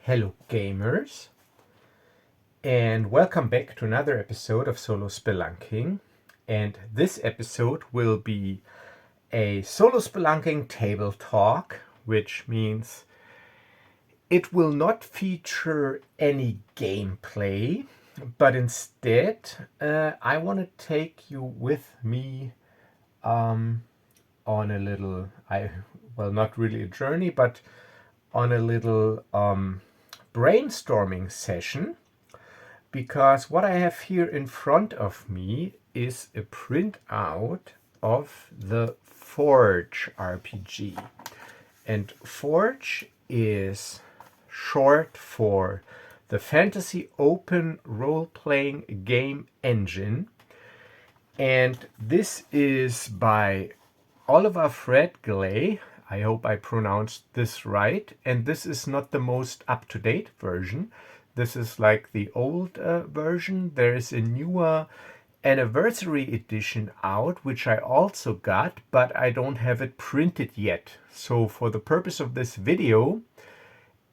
Hello gamers, and welcome back to another episode of Solospelunking. And this episode will be a Solospelunking table talk, which means it will not feature any gameplay, but instead I want to take you with me on a little, not really a journey, but on a little brainstorming session, because what I have here in front of me is a printout of the F.O.R.G.E RPG. And F.O.R.G.E is short for the Fantasy Open Role-Playing Game Engine. And this is by Oliver Fradgley. I hope I pronounced this right. And this is not the most up-to-date version. This is like the old version. There is a newer anniversary edition out, which I also got, but I don't have it printed yet. So for the purpose of this video,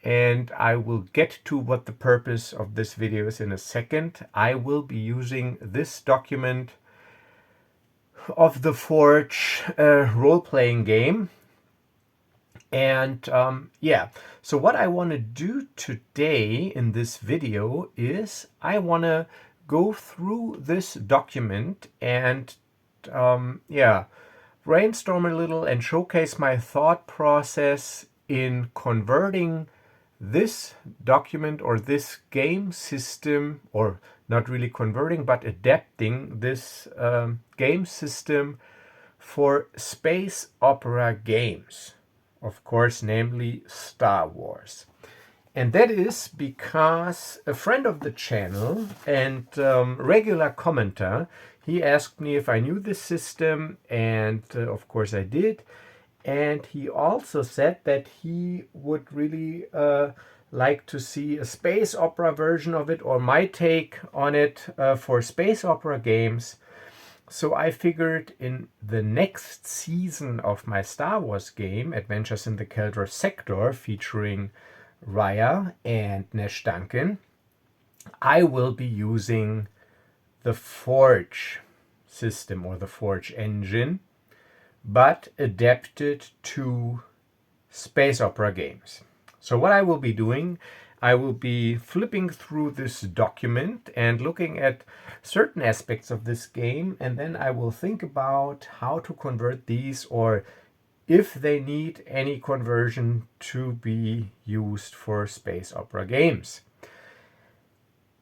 and I will get to what the purpose of this video is in a second, I will be using this document of the F.O.R.G.E role-playing game. And so what I want to do today in this video is I want to go through this document and brainstorm a little and showcase my thought process in converting this document or this game system, or not really converting but adapting this game system for space opera games. Of course, namely Star Wars. And that is because a friend of the channel and regular commenter, he asked me if I knew this system, and of course I did. And he also said that he would really like to see a space opera version of it, or my take on it for space opera games. So I figured in the next season of my Star Wars game, Adventures in the Keldor Sector, featuring Rhya and Nash Duncan, I will be using the F.O.R.G.E system or the F.O.R.G.E engine, but adapted to space opera games. So what I will be doing, I will be flipping through this document and looking at certain aspects of this game, and then I will think about how to convert these, or if they need any conversion to be used for space opera games.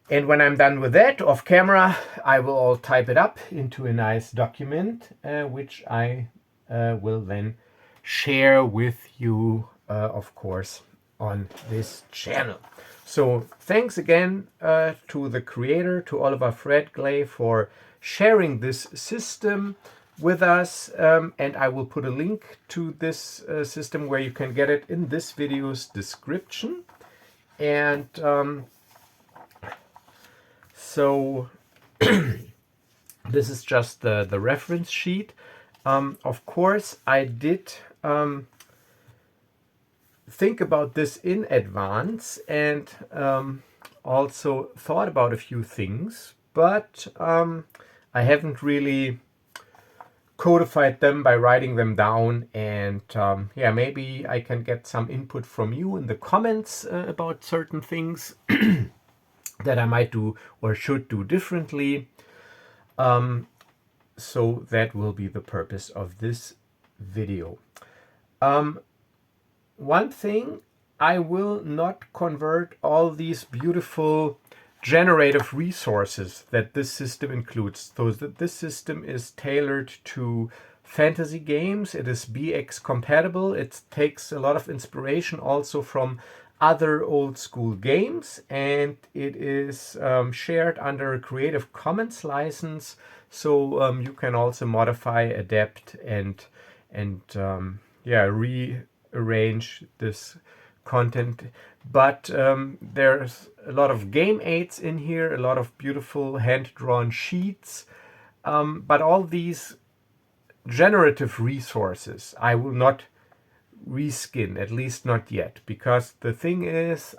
And when I'm done with that, off camera, I will all type it up into a nice document, which I will then share with you, of course, on this channel. So thanks again to the creator, to Oliver Fradgley, for sharing this system with us, and I will put a link to this system where you can get it in this video's description. And so this is just the reference sheet. Of course, I did think about this in advance and also thought about a few things, but I haven't really codified them by writing them down. And maybe I can get some input from you in the comments about certain things that I might do or should do differently. So that will be the purpose of this video. One thing, I will not convert all these beautiful generative resources that this system includes. So that this system is tailored to fantasy games. It is BX compatible. It takes a lot of inspiration also from other old school games, and it is shared under a Creative Commons license. So you can also modify, adapt, and rearrange this content. But there's a lot of game aids in here, a lot of beautiful hand-drawn sheets. But all these generative resources I will not reskin, at least not yet, because the thing is,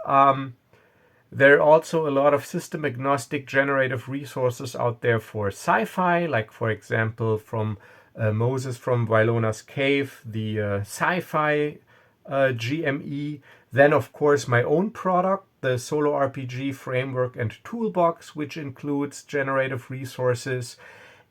there are also a lot of system agnostic generative resources out there for sci-fi, like for example from Moses from Wylona's Cave, the sci-fi GME. Then of course my own product, the Solo RPG framework and toolbox, which includes generative resources.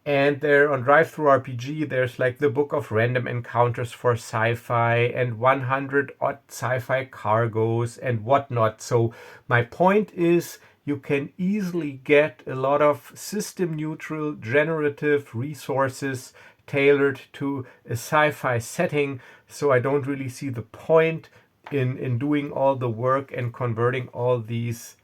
And there on DriveThruRPG, there's like the book of random encounters for sci-fi and 100 odd sci-fi cargoes and whatnot. So my point is, you can easily get a lot of system neutral generative resources tailored to a sci-fi setting. So I don't really see the point in doing all the work and converting all these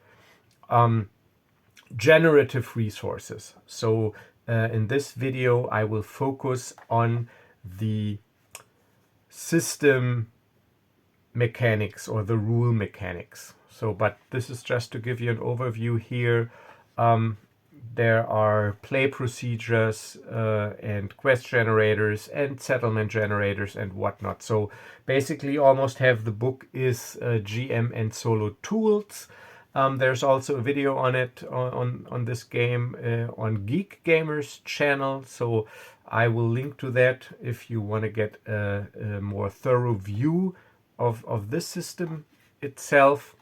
generative resources. So in this video, I will focus on the system mechanics or the rule mechanics. So, but this is just to give you an overview here. There are play procedures and quest generators and settlement generators and whatnot. So basically almost half the book is GM and solo tools. There's also a video on it on this game on Geek Gamer's channel, so I will link to that if you want to get a more thorough view of this system itself.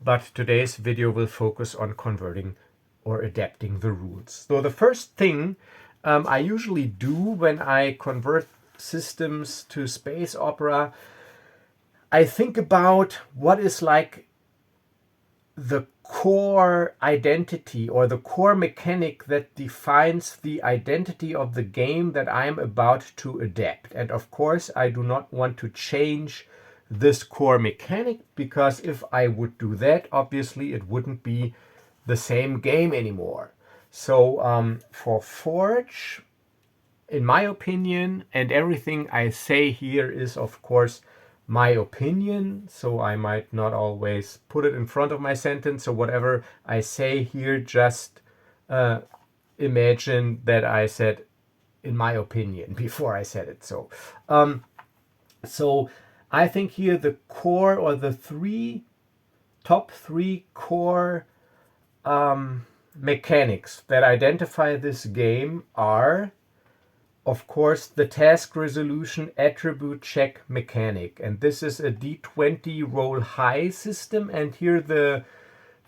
But today's video will focus on converting or adapting the rules. So the first thing I usually do when I convert systems to space opera, I think about what is like the core identity or the core mechanic that defines the identity of the game that I'm about to adapt. And of course, I do not want to change this core mechanic, because if I would do that, obviously it wouldn't be the same game anymore. So for F.O.R.G.E, in my opinion, and everything I say here is of course my opinion, so I might not always put it in front of my sentence. So whatever I say here, just imagine that I said in my opinion before I said it. So so I think here the core, or the top three core mechanics that identify this game are, of course, the task resolution attribute check mechanic. And this is a D20 roll high system. And here the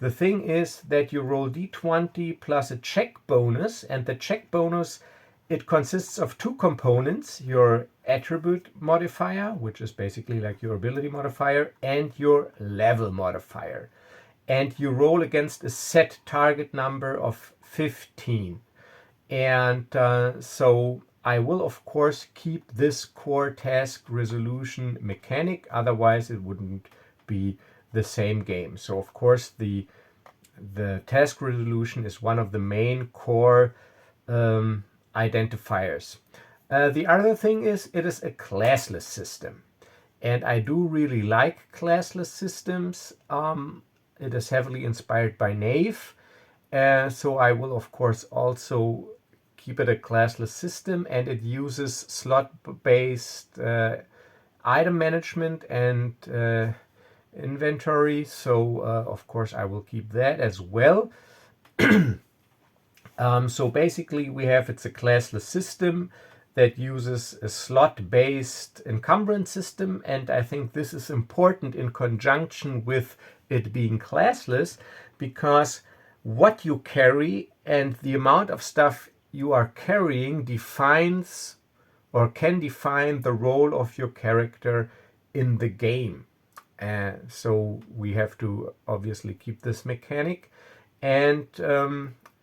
thing is that you roll D20 plus a check bonus. And the check bonus, it consists of two components: your attribute modifier, which is basically like your ability modifier, and your level modifier. And you roll against a set target number of 15. And so I will of course keep this core task resolution mechanic, otherwise it wouldn't be the same game. So of course the task resolution is one of the main core identifiers. The other thing is, it is a classless system, and I do really like classless systems. It is heavily inspired by Knave, so I will of course also keep it a classless system, and it uses slot-based item management and inventory, so of course I will keep that as well. So basically it's a classless system that uses a slot-based encumbrance system, and I think this is important in conjunction with it being classless, because what you carry and the amount of stuff you are carrying defines or can define the role of your character in the game. So we have to obviously keep this mechanic. And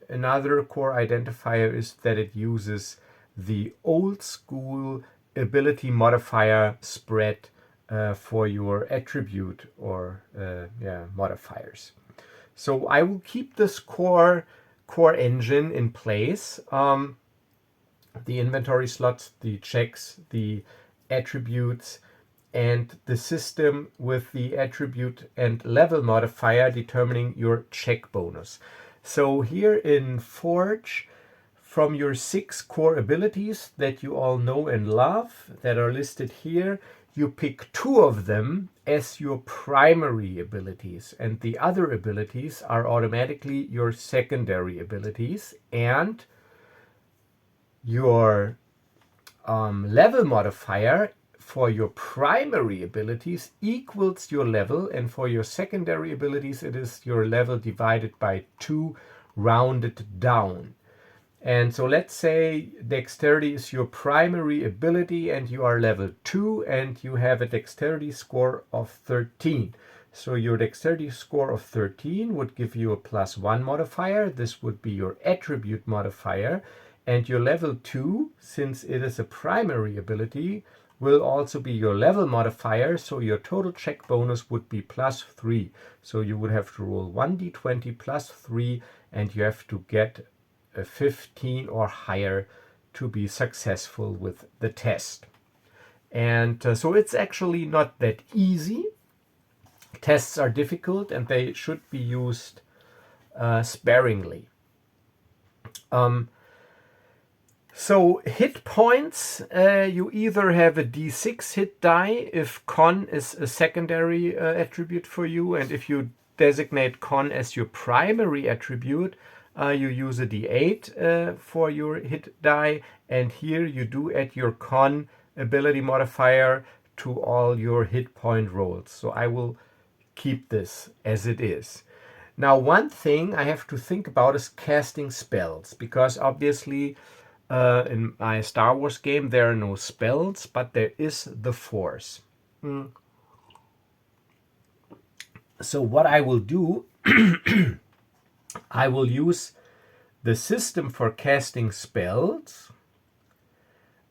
another core identifier is that it uses the old school ability modifier spread for your attribute or modifiers. So I will keep this core engine in place. The inventory slots, the checks, the attributes, and the system with the attribute and level modifier determining your check bonus. So here in F.O.R.G.E, from your 6 core abilities that you all know and love that are listed here, you pick 2 of them as your primary abilities, and the other abilities are automatically your secondary abilities, and your level modifier for your primary abilities equals your level, and for your secondary abilities it is your level divided by 2 rounded down. And so let's say dexterity is your primary ability and you are level 2 and you have a dexterity score of 13. So your dexterity score of 13 would give you a +1 modifier. This would be your attribute modifier. And your level 2, since it is a primary ability, will also be your level modifier. So your total check bonus would be +3. So you would have to roll 1d20 +3, and you have to get a 15 or higher to be successful with the test. And so it's actually not that easy. Tests are difficult and they should be used sparingly. So hit points, you either have a d6 hit die if con is a secondary attribute for you, and if you designate con as your primary attribute, you use a d8 for your hit die, and here you do add your con ability modifier to all your hit point rolls. So I will keep this as it is. Now, one thing I have to think about is casting spells, because obviously in my Star Wars game there are no spells, but there is the Force. So what I will do, I will use the system for casting spells,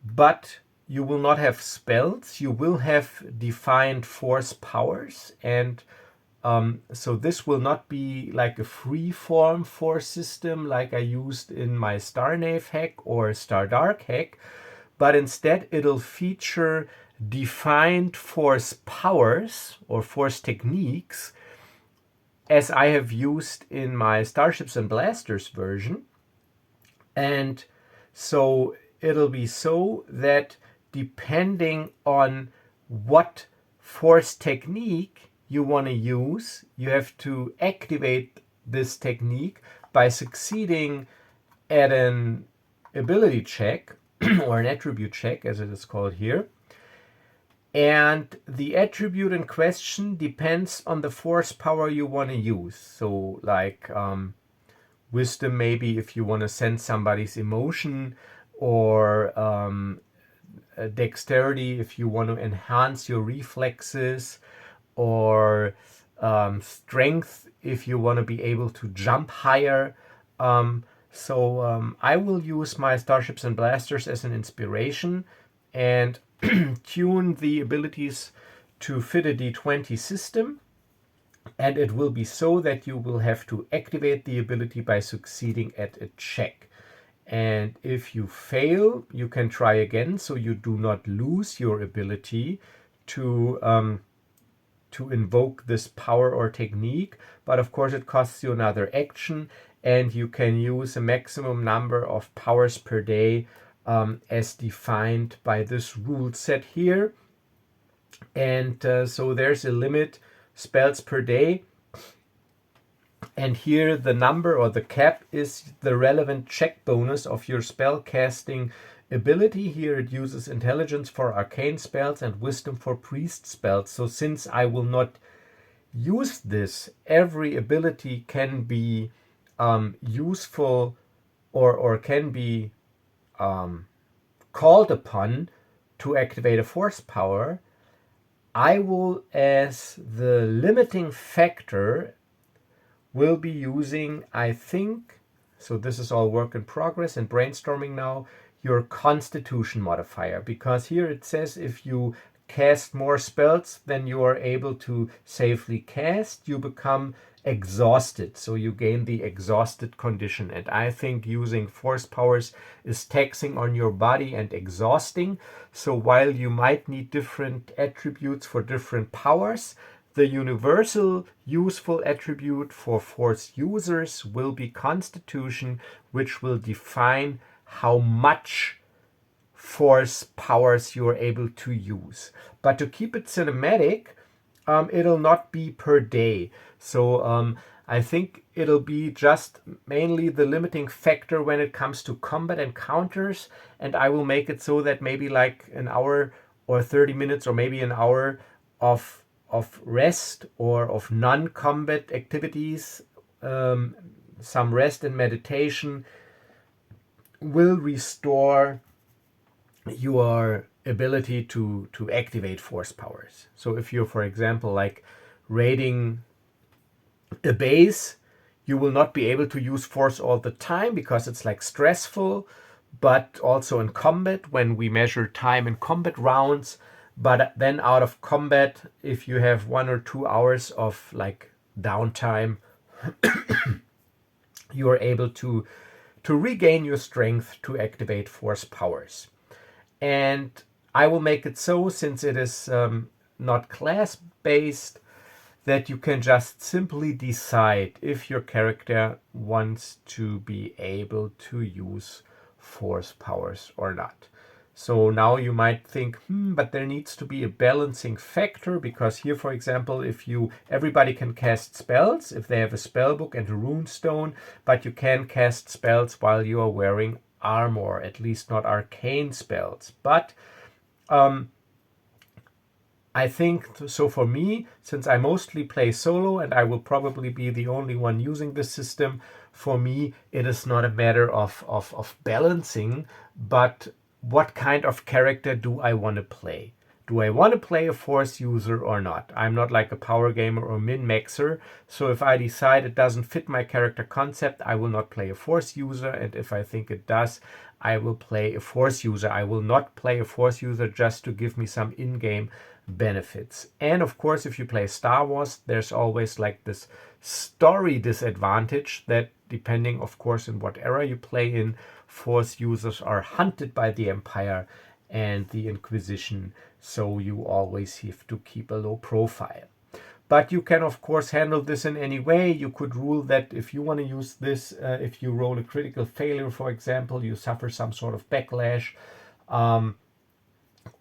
but you will not have spells, you will have defined force powers, and so this will not be like a free-form force system like I used in my Starnave hack or Stardark hack, but instead it'll feature defined force powers or force techniques as I have used in my Starships and Blasters version. And so it'll be so that depending on what force technique you want to use, you have to activate this technique by succeeding at an ability check or an attribute check as it is called here. And the attribute in question depends on the force power you want to use. So like wisdom, maybe if you want to sense somebody's emotion, or dexterity if you want to enhance your reflexes, or strength if you want to be able to jump higher. So I will use my Starships and Blasters as an inspiration and tune the abilities to fit a d20 system, and it will be so that you will have to activate the ability by succeeding at a check. And if you fail, you can try again, so you do not lose your ability to invoke this power or technique. But of course it costs you another action, and you can use a maximum number of powers per day as defined by this rule set here. And so there's a limit, spells per day, and here the number or the cap is the relevant check bonus of your spell casting ability. Here it uses intelligence for arcane spells and wisdom for priest spells. So since I will not use this, every ability can be useful or can be called upon to activate a force power. I will, as the limiting factor, will be using, I think, so this is all work in progress and brainstorming now, your constitution modifier, because here it says if you cast more spells than you are able to safely cast, you become exhausted, so you gain the exhausted condition. And I think using force powers is taxing on your body and exhausting. So while you might need different attributes for different powers, the universal useful attribute for Force users will be Constitution, which will define how much Force powers you're able to use. But to keep it cinematic, it'll not be per day. So I think it'll be just mainly the limiting factor when it comes to combat encounters, and I will make it so that maybe like an hour or 30 minutes or maybe an hour of rest or of non-combat activities, some rest and meditation will restore your ability to activate Force powers. So if you're, for example, like raiding a base, you will not be able to use Force all the time because it's like stressful, but also in combat when we measure time in combat rounds. But then out of combat, if you have 1 or 2 hours of like downtime, you are able to regain your strength to activate Force powers. And I will make it so, since it is not class based, that you can just simply decide if your character wants to be able to use Force powers or not. So now you might think, but there needs to be a balancing factor, because here, for example, everybody can cast spells if they have a spell book and a rune stone, but you can cast spells while you are wearing armor, at least not arcane spells. But I think, so for me, since I mostly play solo and I will probably be the only one using this system, for me it is not a matter of balancing, but what kind of character do I want to play? Do I want to play a Force user or not? I'm not like a power gamer or min-maxer, so if I decide it doesn't fit my character concept, I will not play a Force user, and if I think it does, I will play a Force user. I will not play a Force user just to give me some in-game benefits. And of course, if you play Star Wars, there's always like this story disadvantage that, depending of course in what era you play in, Force users are hunted by the Empire and the Inquisition, so you always have to keep a low profile. But you can of course handle this in any way. You could rule that if you want to use this, if you roll a critical failure, for example, you suffer some sort of backlash.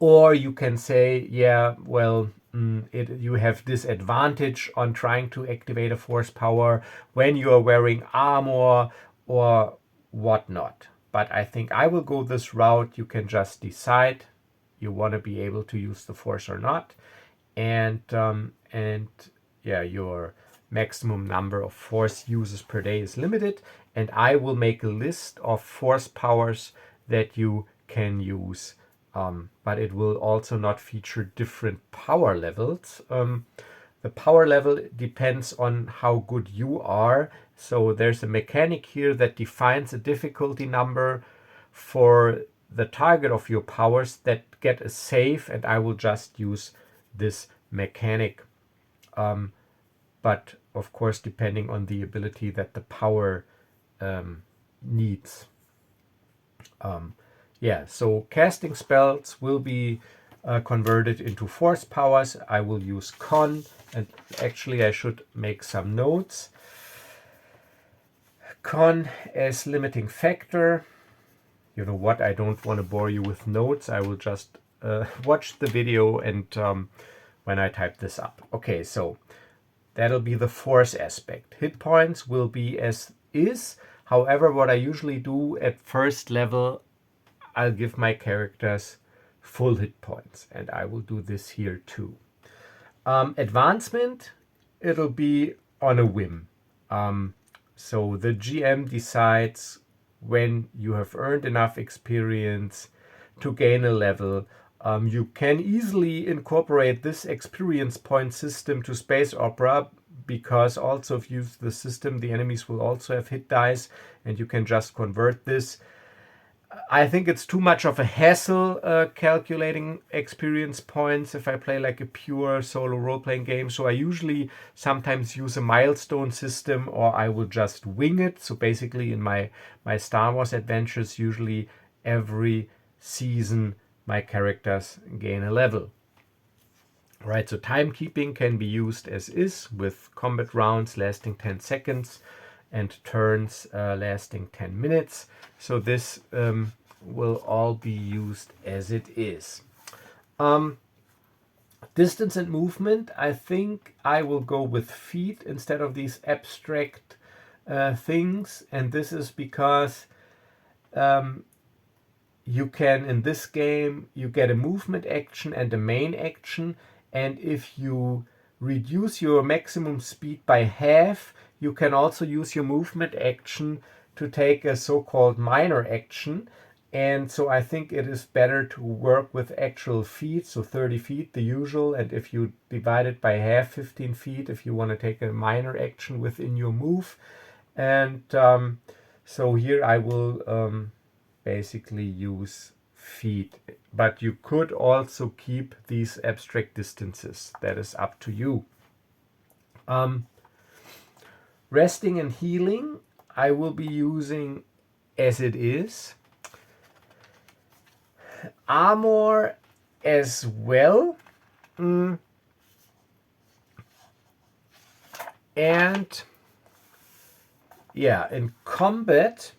Or you can say, yeah, well, you have disadvantage on trying to activate a Force power when you are wearing armor or whatnot. But I think I will go this route. You can just decide you want to be able to use the Force or not, and yeah, your maximum number of Force uses per day is limited, and I will make a list of Force powers that you can use. But it will also not feature different power levels. The power level depends on how good you are. So there's a mechanic here that defines a difficulty number for the target of your powers that get a save, and I will just use this mechanic. But of course, depending on the ability that the power needs. Yeah, so casting spells will be converted into Force powers. I will use Con, and actually I should make some notes. Con as limiting factor. You know what, I don't want to bore you with notes. I will just watch the video and when I type this up. Okay, so that'll be the Force aspect. Hit points will be as is. However, what I usually do at first level, I'll give my characters full hit points, and I will do this here too. Advancement, it'll be on a whim. So the GM decides when you have earned enough experience to gain a level. You can easily incorporate this experience point system to Space Opera, because also if you use the system, the enemies will also have hit dice, and you can just convert this. I think it's too much of a hassle calculating experience points if I play like a pure solo role-playing game. So I usually sometimes use a milestone system, or I will just wing it. So basically in my Star Wars adventures, usually every season my characters gain a level. Right, so timekeeping can be used as is with combat rounds lasting 10 seconds and turns lasting 10 minutes. So this will all be used as it is. Distance and movement, I think I will go with feet instead of these abstract things. And this is because you can, in this game, you get a movement action and a main action. And if you reduce your maximum speed by half, you can also use your movement action to take a so-called minor action. And so I think it is better to work with actual feet, so 30 feet, the usual. And if you divide it by half, 15 feet, if you want to take a minor action within your move. And so here I will basically use feet. But you could also keep these abstract distances. That is up to you. Resting and healing, I will be using as it is. Armor as well. And yeah, in combat,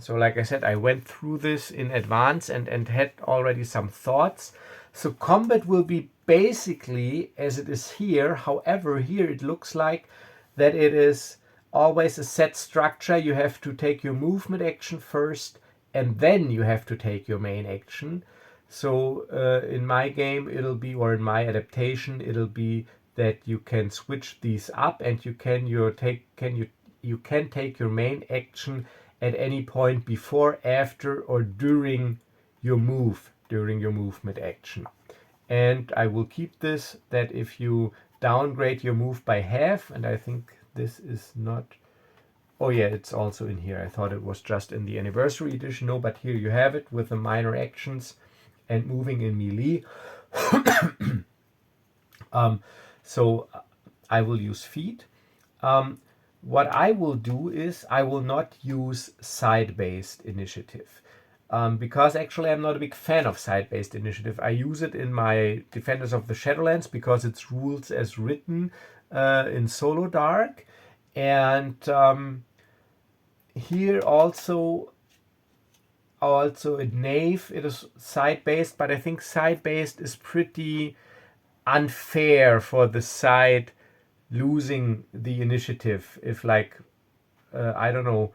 so like I said, I went through this in advance and had already some thoughts. So combat will be basically as it is here. However, here it looks like that it is always a set structure. You have to take your movement action first, and then you have to take your main action. So in my game, it'll be, or in my adaptation, it'll be that you can switch these up, and you can take your main action at any point before, after, or during your movement action. And I will keep this, that if you downgrade your move by half, and I think this is not, oh yeah, it's also in here. I thought it was just in the anniversary edition. No, but here you have it with the minor actions and moving in melee. So I will use feet. What I will do is I will not use side-based initiative. Because actually I'm not a big fan of side-based initiative. I use it in my Defenders of the Shadowlands because it's rules as written in Solo Dark. And here also in Knave it is side-based, but I think side-based is pretty unfair for the side losing the initiative. If like I don't know,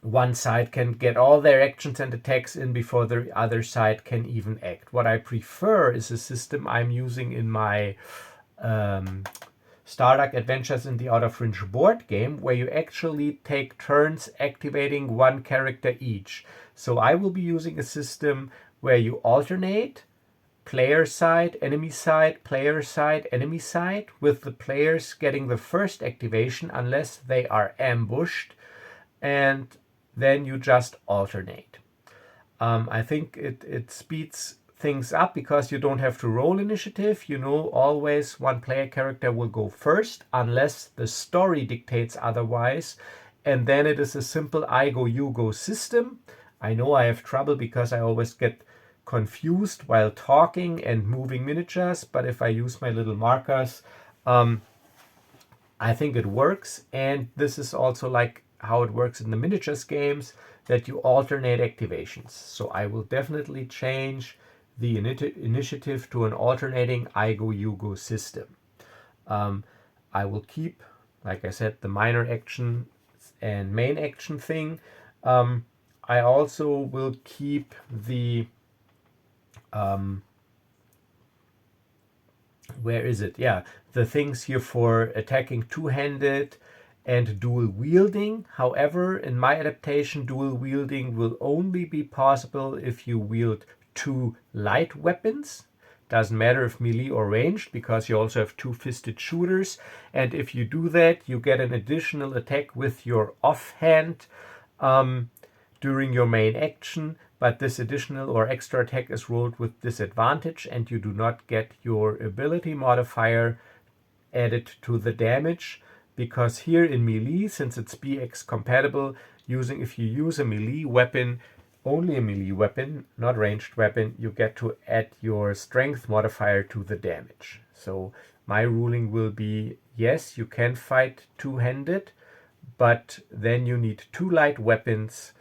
one side can get all their actions and attacks in before the other side can even act. What I prefer is a system I'm using in my Stardark Adventures in the Outer Fringe board game, where you actually take turns activating one character each. So I will be using a system where you alternate player side, enemy side, player side, enemy side, with the players getting the first activation unless they are ambushed, and then you just alternate. I think it speeds things up because you don't have to roll initiative. You know, always one player character will go first unless the story dictates otherwise. And then it is a simple I go, you go system. I know I have trouble because I always get confused while talking and moving miniatures, but if I use my little markers, I think it works. And this is also like how it works in the miniatures games, that you alternate activations. So I will definitely change the initiative to an alternating I go, you go system. I will keep, like I said, the minor action and main action thing. I also will keep the where is it? Yeah, the things here for attacking two-handed and dual wielding. However, in my adaptation, dual wielding will only be possible if you wield two light weapons. Doesn't matter if melee or ranged, because you also have two-fisted shooters. And if you do that, you get an additional attack with your offhand during your main action. But this additional or extra attack is rolled with disadvantage, and you do not get your ability modifier added to the damage, because here in melee, since it's BX compatible, if you use a melee weapon, only a melee weapon, not ranged weapon, you get to add your strength modifier to the damage. So my ruling will be, yes, you can fight two-handed, but then you need 2 light weapons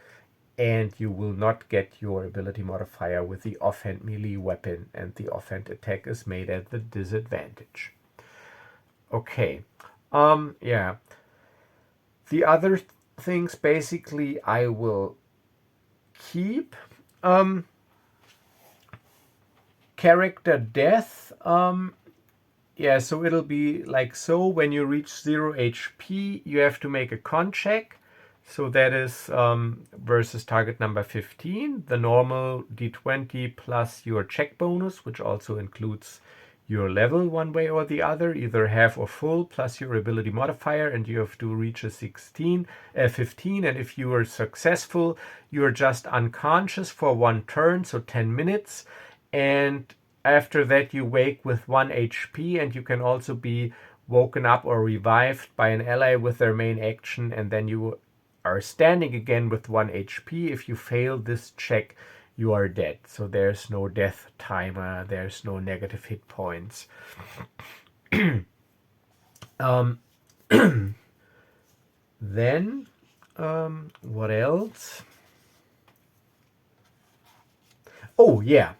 and you will not get your ability modifier with the offhand melee weapon, and the offhand attack is made at the disadvantage. Okay. Yeah. The other things basically I will keep. Character death. Yeah, so it'll be like so. When you reach 0 HP, you have to make a con check. So that is versus target number 15, the normal d20 plus your check bonus, which also includes your level one way or the other, either half or full, plus your ability modifier, and you have to reach a 15. And if you are successful, you're just unconscious for 1 turn, so 10 minutes. And after that, you wake with 1 HP, and you can also be woken up or revived by an ally with their main action, and then you are standing again with 1 HP. If you fail this check, you are dead. So there's no death timer, there's no negative hit points. Then, what else? Oh, yeah.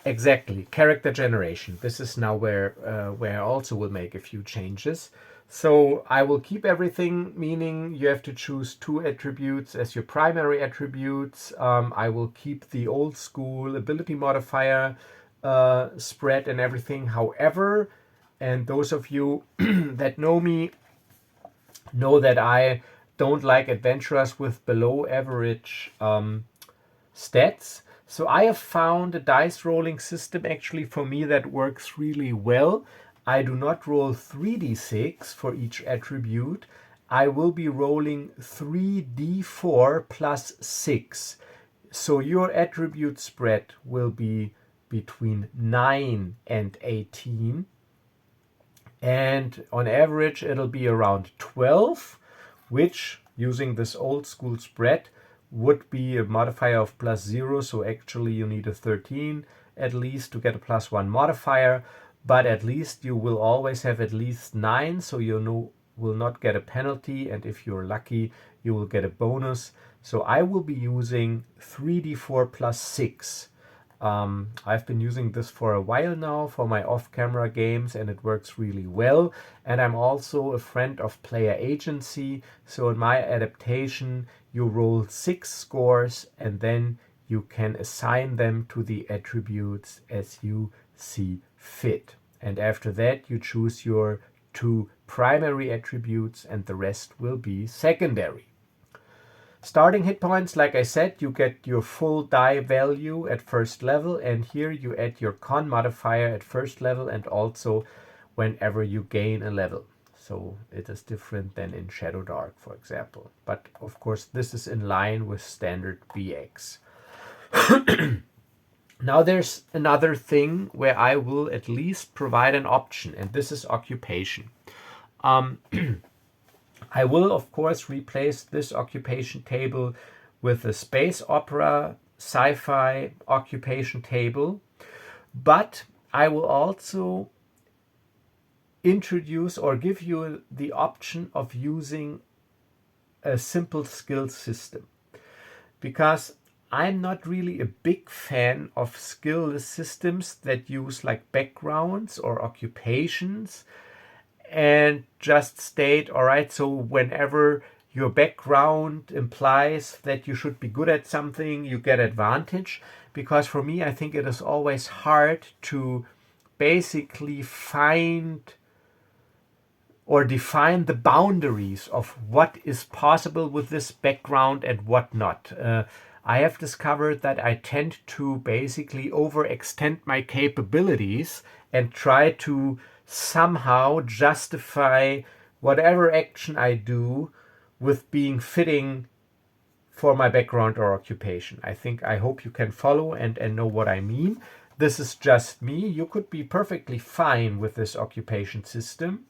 Exactly, character generation. This is now where I also will make a few changes. So I will keep everything, meaning you have to choose 2 attributes as your primary attributes. I will keep the old school ability modifier spread and everything. However, and those of you that know me know that I don't like adventurers with below average stats. So I have found a dice rolling system actually for me that works really well. I do not roll 3d6 for each attribute. I will be rolling 3d4 plus 6. So your attribute spread will be between 9 and 18. And on average, it'll be around 12, which, using this old school spread, would be a modifier of +0. So actually you need a 13 at least to get a +1 modifier. But at least you will always have at least 9, so you will not get a penalty, and if you're lucky, you will get a bonus. So I will be using 3d4 plus 6. I've been using this for a while now for my off-camera games, and it works really well. And I'm also a friend of player agency, so in my adaptation, you roll 6 scores, and then you can assign them to the attributes as you see fit. And after that, you choose your 2 primary attributes, and the rest will be secondary. Starting hit points, like I said, you get your full die value at first level, and here you add your con modifier at first level and also whenever you gain a level. So it is different than in Shadow Dark, for example. But of course, this is in line with standard BX. Now there's another thing where I will at least provide an option, and this is occupation. I will, of course, replace this occupation table with a space opera sci-fi occupation table, but I will also introduce or give you the option of using a simple skill system, because I'm not really a big fan of skill systems that use like backgrounds or occupations and just state, all right, so whenever your background implies that you should be good at something, you get advantage. Because for me, I think it is always hard to basically find or define the boundaries of what is possible with this background and what not. I have discovered that I tend to basically overextend my capabilities and try to somehow justify whatever action I do with being fitting for my background or occupation. I hope you can follow and know what I mean. This is just me. You could be perfectly fine with this occupation system.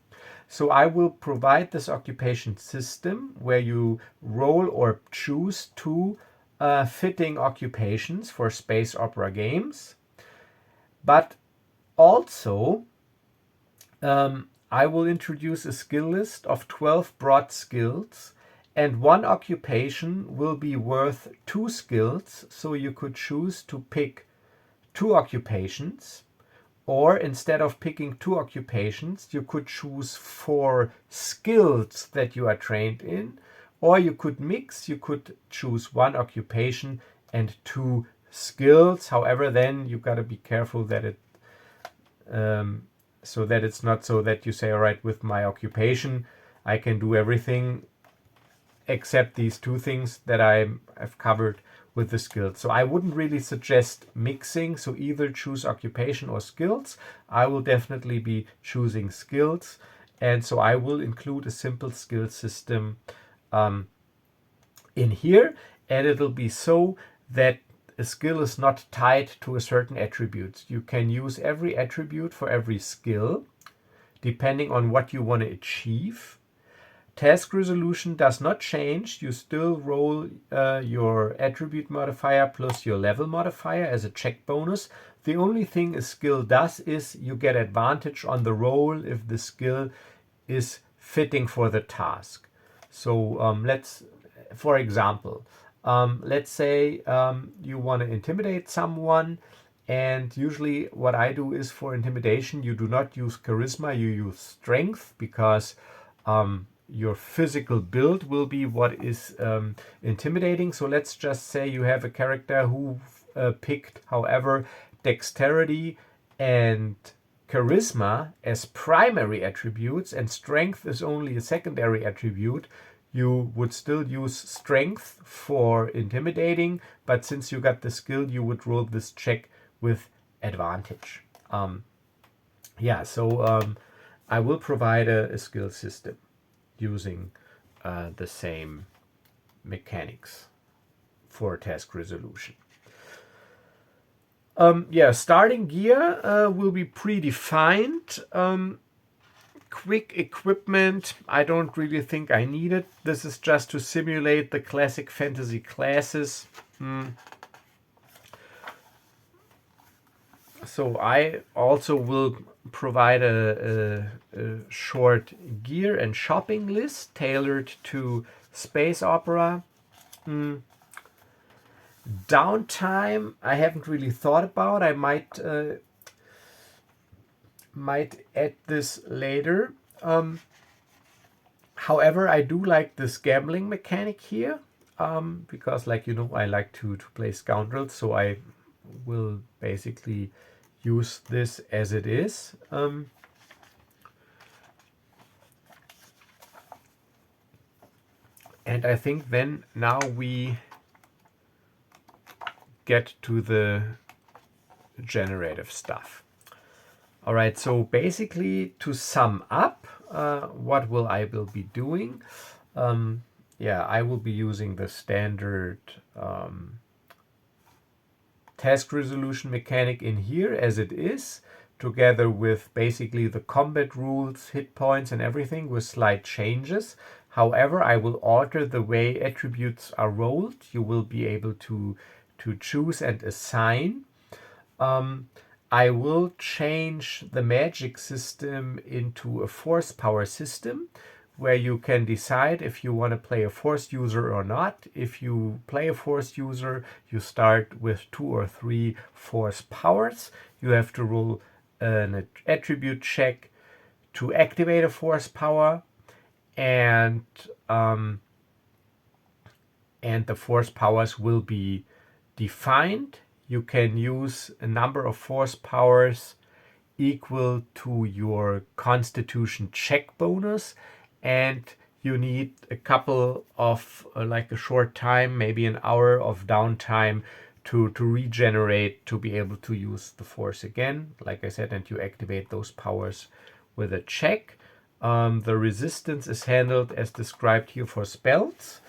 So I will provide this occupation system where you roll or choose 2 fitting occupations for space opera games, but also I will introduce a skill list of 12 broad skills, and one occupation will be worth 2 skills, so you could choose to pick 2 occupations, or instead of picking 2 occupations, you could choose 4 skills that you are trained in, or you could mix, you could choose 1 occupation and 2 skills. However, then you got to be careful that it so that it's not so that you say, all right, with my occupation I can do everything except these 2 things that I've covered with the skills. So I wouldn't really suggest mixing, so either choose occupation or skills. I will definitely be choosing skills, and so I will include a simple skill system in here, and it'll be so that a skill is not tied to a certain attribute. You can use every attribute for every skill depending on what you want to achieve. Task resolution does not change. You still roll your attribute modifier plus your level modifier as a check bonus. The only thing a skill does is you get advantage on the roll if the skill is fitting for the task. So for example, let's say you want to intimidate someone, and usually what I do is for intimidation, you do not use charisma, you use strength, because your physical build will be what is intimidating. So let's just say you have a character who picked, however, dexterity and charisma as primary attributes, and strength is only a secondary attribute. You would still use strength for intimidating, but since you got the skill, you would roll this check with advantage. I will provide a skill system using the same mechanics for task resolution. Starting gear will be predefined. Quick equipment, I don't really think I need it. This is just to simulate the classic fantasy classes. So I also will provide a short gear and shopping list tailored to space opera. Downtime, I haven't really thought about. I might add this later. However, I do like this gambling mechanic here, because, like, you know, I like to play scoundrels, so I will basically use this as it is. And I think then now we get to the generative stuff. All right, so basically, to sum up, what I will be doing? I will be using the standard task resolution mechanic in here as it is, together with basically the combat rules, hit points, and everything with slight changes. However, I will alter the way attributes are rolled. You will be able to choose and assign. I will change the magic system into a force power system, where you can decide if you want to play a force user or not. If you play a force user, you start with 2 or 3 force powers. You have to roll an attribute check to activate a force power, and the force powers will be defined. You can use a number of force powers equal to your constitution check bonus, and you need a couple of like a short time, maybe an hour of downtime to regenerate, to be able to use the force again, like I said, and you activate those powers with a check. The resistance is handled as described here for spells.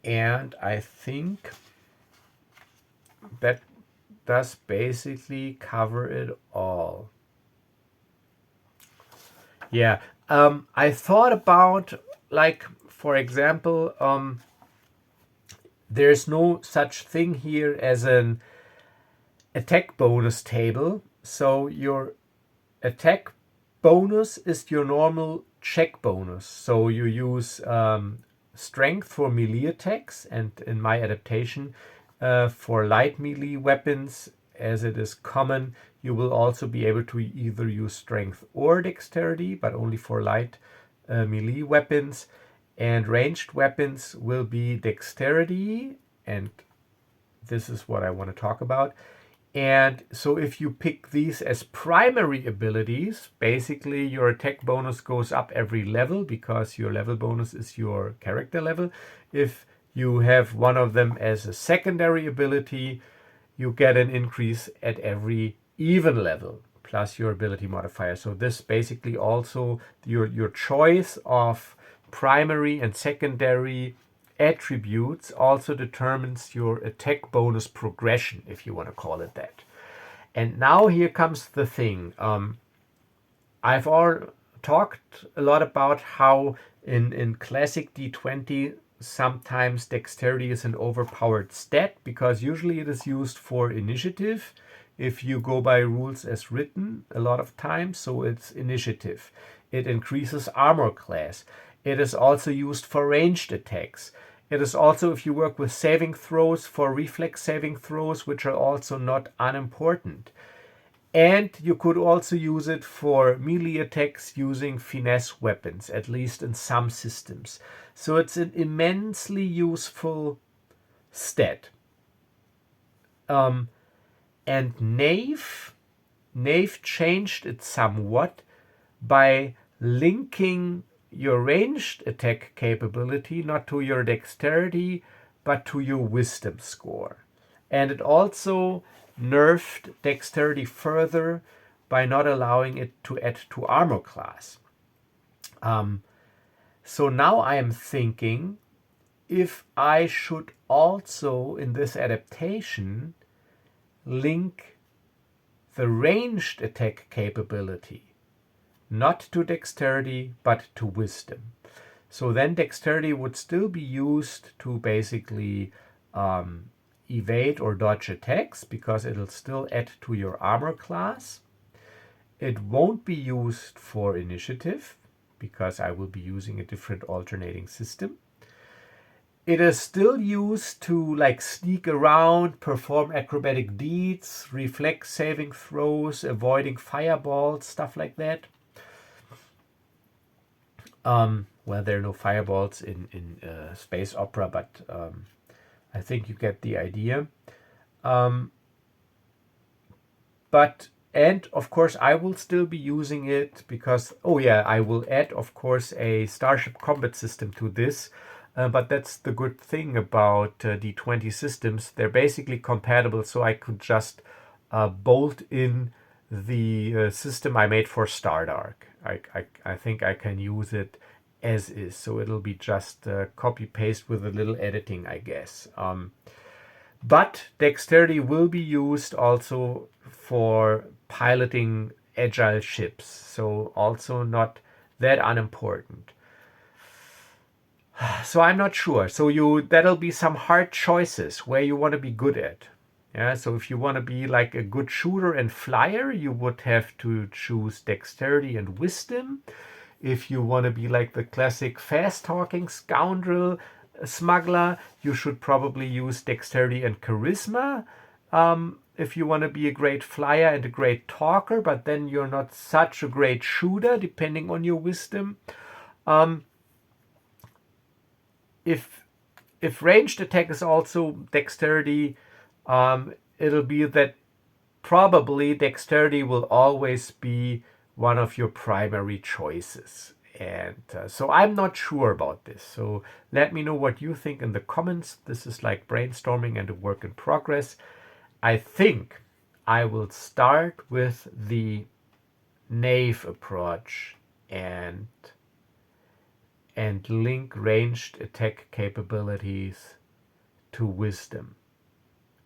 And I think that does basically cover it all. Yeah, I thought about, like, For example, there's no such thing here as an attack bonus table. So your attack bonus is your normal check bonus. So you use strength for melee attacks, and in my adaptation for light melee weapons, as it is common, you will also be able to either use strength or dexterity, but only for light melee weapons. And ranged weapons will be dexterity, and this is what I want to talk about. And so if you pick these as primary abilities, basically your attack bonus goes up every level because your level bonus is your character level. If you have one of them as a secondary ability, you get an increase at every even level plus your ability modifier. So this basically also your choice of primary and secondary attributes also determines your attack bonus progression, if you want to call it that. And now here comes the thing. I've already talked a lot about how in classic D20 sometimes dexterity is an overpowered stat because usually it is used for initiative if you go by rules as written a lot of times. So it's initiative. It increases armor class. It is also used for ranged attacks. It is also, if you work with saving throws, for reflex saving throws, which are also not unimportant. And you could also use it for melee attacks using finesse weapons, at least in some systems. So it's an immensely useful stat. And Knave changed it somewhat by linking your ranged attack capability not to your dexterity but to your wisdom score. And it also nerfed dexterity further by not allowing it to add to armor class. So now I am thinking if I should also in this adaptation link the ranged attack capability not to dexterity, but to wisdom. So then dexterity would still be used to basically evade or dodge attacks because it'll still add to your armor class. It won't be used for initiative because I will be using a different alternating system. It is still used to like sneak around, perform acrobatic deeds, reflex saving throws, avoiding fireballs, stuff like that. Well, there are no fireballs in space opera, but I think you get the idea. And of course, I will still be using it because, I will add, of course, a Starship combat system to this. But that's the good thing about D20 systems. They're basically compatible, so I could just bolt in the system I made for Stardark. I think I can use it as is, so it'll be just copy paste with a little editing, I guess. But dexterity will be used also for piloting agile ships, so also not that unimportant. So I'm not sure. So that'll be some hard choices where you want to be good at. Yeah, so if you want to be like a good shooter and flyer, you would have to choose dexterity and wisdom. If you want to be like the classic fast-talking scoundrel smuggler, you should probably use dexterity and charisma. If you want to be a great flyer and a great talker, but then you're not such a great shooter, depending on your wisdom. If ranged attack is also dexterity, it'll be that probably dexterity will always be one of your primary choices. And so I'm not sure about this. So let me know what you think in the comments. This is like brainstorming and a work in progress. I think I will start with the knave approach and link ranged attack capabilities to wisdom.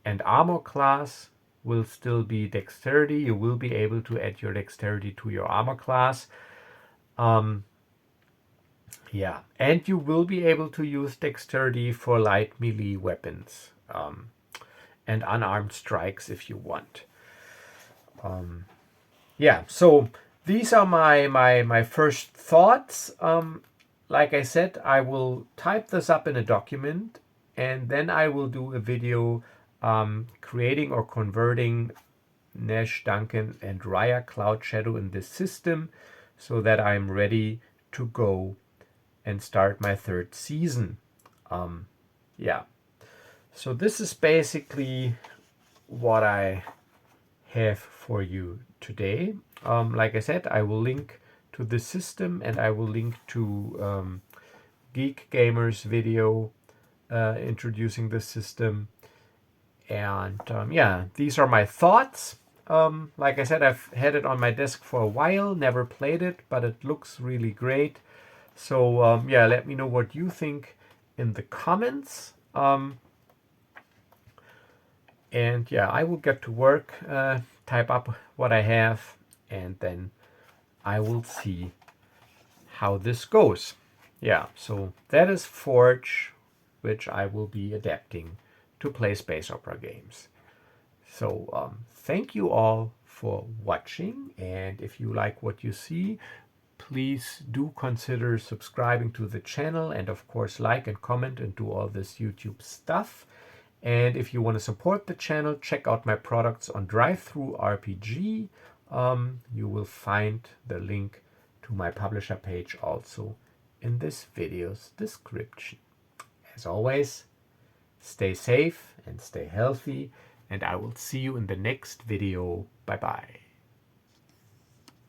And armor class will still be dexterity. You will be able to add your dexterity to your armor class. Yeah, and you will be able to use dexterity for light melee weapons and unarmed strikes if you want. Yeah, so these are my first thoughts. Like I said, I will type this up in a document, and then I will do a video creating or converting Nash, Duncan, and Rhya Cloudshadow in this system so that I'm ready to go and start my third season. Yeah, so this is basically what I have for you today. Like I said, I will link to the system and I will link to Geek Gamer's video introducing the system. And yeah, these are my thoughts. Like I said, I've had it on my desk for a while, never played it, but it looks really great. So yeah, let me know what you think in the comments. And yeah, I will get to work, type up what I have, and then I will see how this goes. Yeah, so that is F.O.R.G.E, which I will be adapting to play space opera games. So thank you all for watching, and if you like what you see, please do consider subscribing to the channel, and of course like and comment and do all this YouTube stuff. And if you want to support the channel, check out my products on DriveThruRPG. You will find the link to my publisher page also in this video's description. As always, stay safe and stay healthy, and I will see you in the next video. Bye bye.